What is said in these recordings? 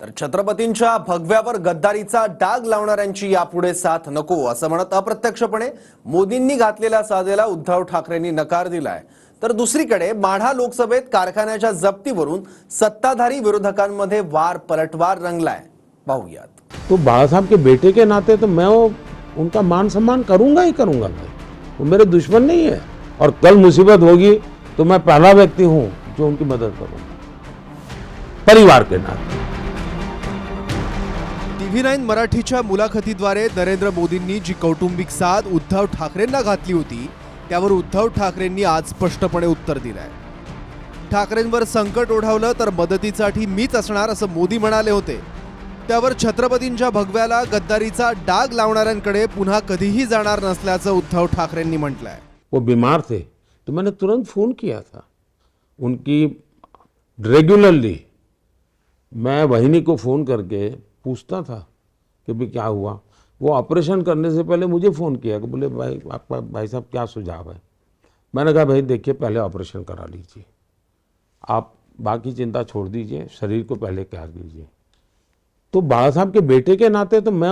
तर छत्रपतींच्या भगव्यावर गद्दारीचा डाग लावणाऱ्यांची यापुढे साथ नको असं म्हणत अप्रत्यक्षपणे मोदींनी घातलेल्या साजेला उद्धव ठाकरेंनी नकार दिलाय। तर दुसरीकडे माढा लोकसभेत कारखान्याच्या जप्तीवरून सत्ताधारी विरोधकांमध्ये वार पलटवार रंगलाय। पाहूयात। तो बाबा साहब के बेटे के नाते तो मैं उनका मान सम्मान करूंगा ही करूंगा भाई, वो मेरे दुश्मन नहीं है। और कल मुसीबत होगी तो मैं पहला व्यक्ति हूं जो उनकी मदद करूंगा परिवार के नाते। TV9 मराठीच्या मुलाखतीद्वारे नरेंद्र मोदींनी जी कौटुंबिक साथ उद्धव ठाकरेंना घातली होती त्यावर उद्धव ठाकरेंनी आज स्पष्टपणे उत्तर दिलंय। ठाकरेंवर संकट ओढावलं तर मदतीसाठी मीच असणार असं मोदी म्हणाले होते। त्यावर छत्रपतींच्या भगव्याला गद्दारीचा डाग लावणाऱ्यांकडे पुन्हा कधीही जाणार नसल्याचं उद्धव ठाकरेंनी म्हटलंय। वो बीमार थे तो मैंने तुरंत फोन किया था, उनकी रेगुलरली मैं वहिनी को फोन करके पूछता था कि भाई क्या हुआ। वो ऑपरेशन करने से पहले मुझे फ़ोन किया कि बोले भाई आपका भाई साहब क्या सुझाव है। मैंने कहा भाई देखिए पहले ऑपरेशन करा लीजिए, आप बाकी चिंता छोड़ दीजिए, शरीर को पहले क्या कीजिए। तो बाबा साहब के बेटे के नाते तो मैं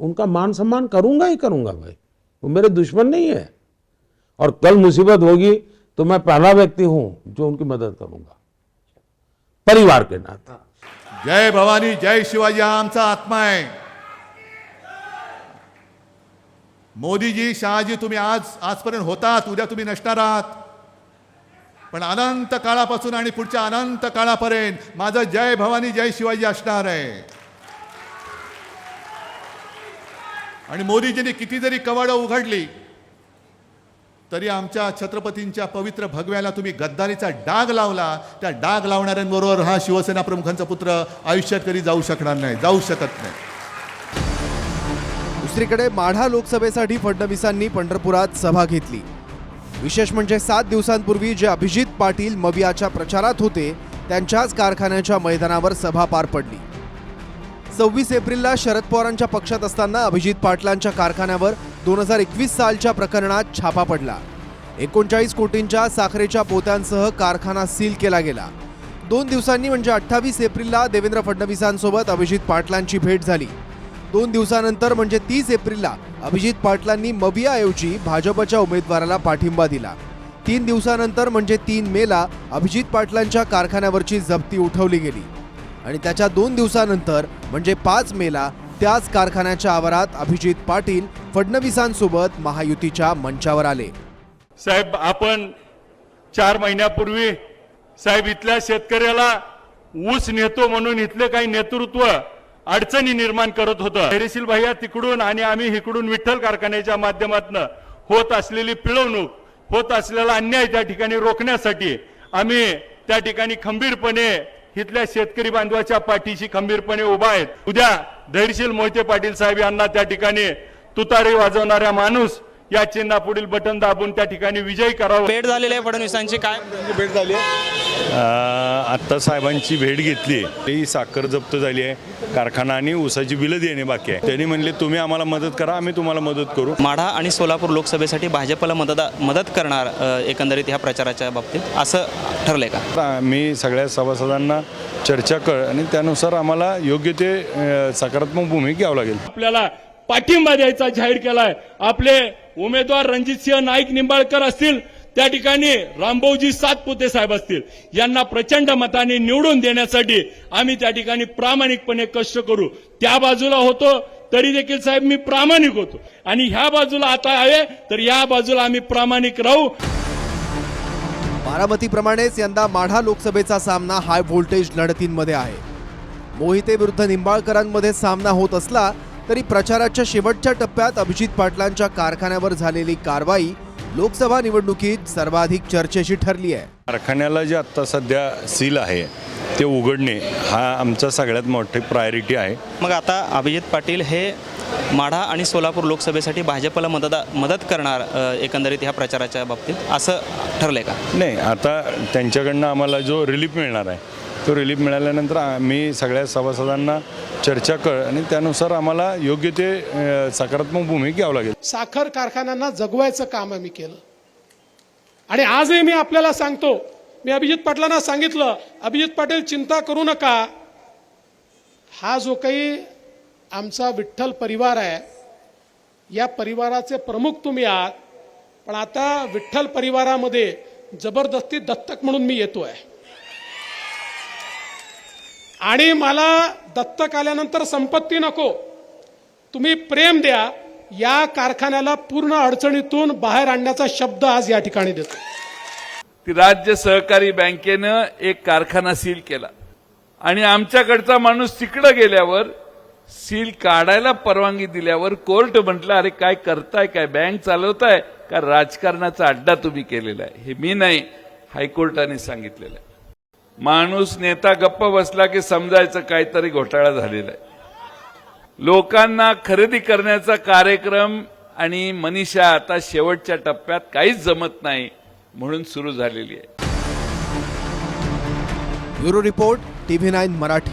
उनका मान सम्मान करूंगा ही करूंगा भाई, वो मेरे दुश्मन नहीं है। और कल मुसीबत होगी तो मैं पहला व्यक्ति हूं जो उनकी मदद करूंगा परिवार के नाते। जय भवानी जय शिवाजी हा आमचा आत्मा आहे। मोदीजी शहाजी तुम्ही आजपर्यंत होतात, उद्या तुम्ही नसणार आहात, पण अनंत काळापासून आणि पुढच्या अनंत काळापर्यंत माझं जय भवानी जय शिवाजी असणार आहे। आणि मोदीजींनी किती जरी कवाडं उघडली तरी आमच्या छत्रपतींच्या पवित्र भगव्याला तुम्ही गद्दारीचा डाग लावला, त्या डाग लावणाऱ्यांबरोबर हा शिवसेना प्रमुखांचा पुत्र आयुष्यात कधी जाऊ शकणार नाही, जाऊ शकत नाही। दुसरीकडे माढा लोकसभेसाठी फडणवीसांनी पंढरपुरात सभा घेतली। विशेष म्हणजे 7 दिवसांपूर्वी जे अभिजित पाटील मवियाच्या प्रचारात होते त्यांच्याच कारखान्याच्या मैदानावर सभा पार पडली। 26 एप्रिलला शरद पवारांच्या पक्षात असताना अभिजित पाटलांच्या कारखान्यावर 2021 सालच्या प्रकरणात छापा पडला। 39 कोटींच्या साखरेच्या पोत्यांसह कारखाना सील केला गेला। 2 दिवसांनी म्हणजे 28 एप्रिलला देवेंद्र फडणवीसांसोबत अभिजित पाटलांची भेट झाली। 2 दिवसानंतर म्हणजे 30 एप्रिलला अभिजित पाटलांनी मवियाऐवजी भाजपच्या उमेदवाराला पाठिंबा दिला। 3 दिवसानंतर म्हणजे 3 मेला अभिजित पाटलांच्या कारखान्यावरची जप्ती उठवली गेली आणि त्याच्या 2 दिवसानंतर म्हणजे 5 मेला त्याच कारखान्याच्या आवारात अभिजित पाटील फडणवीसांसोबत महायुतीच्या मंचावर आले। साहेब आपण 4 महिन्यापूर्वी साहेब इथल्या शेतकऱ्याला ऊस नेतो म्हणून इथले काही नेतृत्व अडचणी निर्माण करत होतं। धैर्यशील भैया तिकडून आणि आम्ही इकडून विठ्ठल कारखान्याच्या माध्यमातून होत असलेली पिळवणूक, होत असलेला अन्याय त्या ठिकाणी रोखण्यासाठी आम्ही त्या ठिकाणी खंबीरपणे इथल्या शेतकरी बांधवाच्या पाठीशी खंबीरपणे उभा आहेत। उद्या धैर्यशील मोहिते पाटील साहेब यांना त्या ठिकाणी तुतारी वाजवणारा माणूस या चिन्हा पुढील बटन दाबून त्या ठिकाणी विजयी करावा। भेट झालेली आहे फडणवीसांची, काय भेट झाली आत्ता साहेबांची भेट घेतली। ही साखर जप्त झाली आहे, कारखाना आणि ऊसाची बिलं देणे बाकी आहे। त्यांनी म्हणले तुम्ही आम्हाला मदत करा, आम्ही तुम्हाला मदत करू। माढा आणि सोलापूर लोकसभेसाठी भाजपला मदत करणार एकंदरीत ह्या प्रचाराच्या बाबतीत असं ठरलंय का? मी सगळ्या सभासदांना चर्चा कर आणि त्यानुसार आम्हाला योग्य ते सकारात्मक भूमिका घ्यावं लागेल। आपल्याला पाठिंबा द्यायचा जाहीर केलाय। आपले उमेदवार रणजितसिंह नाईक निंबाळकर असतील, त्या ठिकाणी रामभाऊजी सातपुते साहेब असतील, यांना प्रचंड मताने निवडून देण्यासाठी आम्ही त्या ठिकाणी प्रामाणिकपणे कष्ट करू। त्या बाजूला होतो तरी देखील साहेब मी प्रामाणिक होतो आणि ह्या बाजूला आता आहे तर या बाजूला आम्ही प्रामाणिक राहू। बारामतीप्रमाणेच यंदा माढा लोकसभेचा सामना हाय व्होल्टेज लढतींमध्ये आहे। मोहिते विरुद्ध निंबाळकरांमध्ये सामना होत असला तरी प्रचाराच्या शेवटच्या टप्प्यात अभिजित पाटलांच्या कारखान्यावर झालेली कारवाई लोकसभा निवडणुकीत सर्वाधिक चर्चेची ठरली आहे। कारखान्याला जे आता सध्या सील आहे ते उघडणे हा आमचा सगळ्यात मोठी प्रायोरिटी आहे। मग आता अभिजित पाटील हे माढा आणि सोलापूर लोकसभेसाठी भाजपला मदत करणार एकंदरीत ह्या प्रचाराच्या बाबतीत असं ठरलंय का? नाही, आता त्यांच्याकडनं आम्हाला जो रिलीफ मिळणार आहे तो रिलीफ मिळाल्यानंतर आम्ही सगळ्या सभासदांना चर्चा कर आणि त्यानुसार आम्हाला योग्य ते सकारात्मक भूमिका घ्यावं लागेल। साखर कारखान्यांना जगवायचं काम आम्ही केलं आणि आजही मी आपल्याला सांगतो, मी अभिजित पाटलांना सांगितलं, अभिजित पाटील चिंता करू नका, हा जो काही आमचा विठ्ठल परिवार आहे, या परिवाराचे प्रमुख तुम्ही आहात, पण आता विठ्ठल परिवारामध्ये जबरदस्ती दत्तक म्हणून मी येतोय आणि मला दत्तक आल्यानंतर संपत्ती नको, तुम्ही प्रेम द्या. या कारखान्याला पूर्ण अडचणीतून बाहेर आणण्याचा शब्द आज या ठिकाणी देतो. ती राज्य सहकारी बँकेनं एक कारखाना सील केला आणि आमच्याकडचा माणूस तिकडे गेल्यावर सील काढायला परवानगी दिल्यावर कोर्ट म्हटलं, अरे काय करताय, काय बँक चालवताय का, राजकारणाचा अड्डा तुम्ही केलेला आहे. हे मी नाही, हायकोर्टाने सांगितलेलं आहे. माणूस नेता गप्प बसला की समजायचं काहीतरी घोटाळा झालेला आहे. लोकांना खरेदी करण्याचा कार्यक्रम आणि मनीषा आता शेवटच्या टप्प्यात काहीच जमत नाही म्हणून सुरू झालेली आहे. Bureau report TV9 Marathi.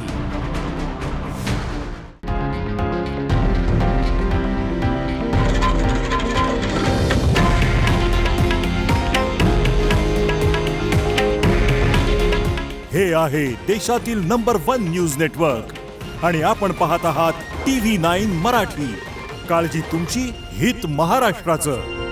हे आहे देशातील नंबर 1 न्यूज नेटवर्क आणि आपण पाहत आहात TV9 मराठी. काळजी तुमची, हित महाराष्ट्राचं.